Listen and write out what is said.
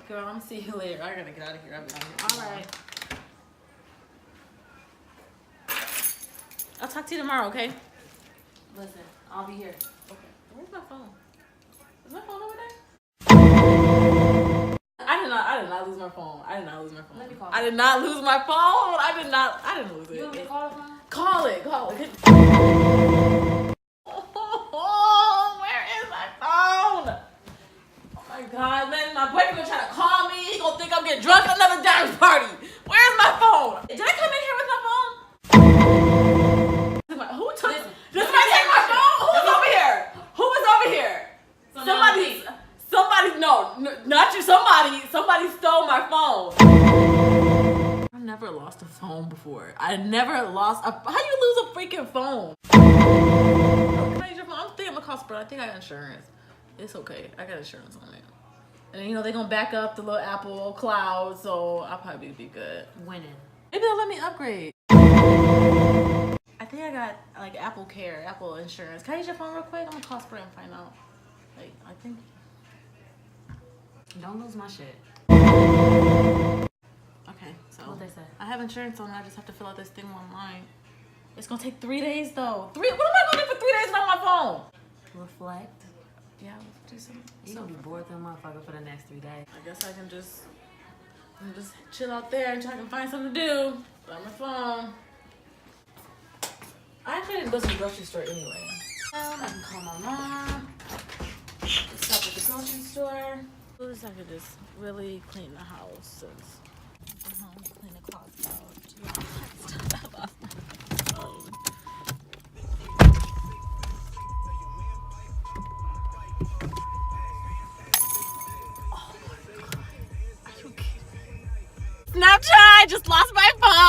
Girl, I'm gonna see you later. I gotta get out of here. I'll be out here. All right. I'll talk to you tomorrow, okay? Listen, I'll be here. Okay. Where's my phone? Is my phone over there? I did not lose my phone. I did not lose my phone. Let me call I did not lose my phone. I didn't lose it. You want me to call the phone? Call it. Oh, where is my phone? Oh my God, man, my boyfriend gonna try to call me. He gonna think I'm getting drunk at another dance party. Where's my phone? Did I come in here with my phone? Who took it? Did somebody take my phone? Who's over here? Who is over here? Somebody, no, not you. Somebody stole my phone. I've never lost a phone before. How you lose a freaking phone? Can I use your phone? I'm thinking I'm a cost, but I think I got insurance. It's okay. I got insurance on it. And they're gonna back up the little Apple Cloud, so I'll probably be good. Winning. Maybe they'll let me upgrade. I think I got like Apple Care, Apple Insurance. Can I use your phone real quick? I'm gonna call Sprint and find out. Like, I think. Don't lose my shit. Okay, so What they say? I have insurance on it. I just have to fill out this thing online. It's gonna take 3 days though. What am I gonna do for 3 days without my phone? Reflect. Yeah, let's do something. You gonna be bored with that motherfucker for the next 3 days. I guess I can just chill out there until I can find something to do. On my phone. I actually didn't go to the grocery store anyway. I can call my mom. Stop at the grocery store. I could just really clean the house and clean the closet out. Oh my God. Are you kidding me? Snapchat! I just lost my phone!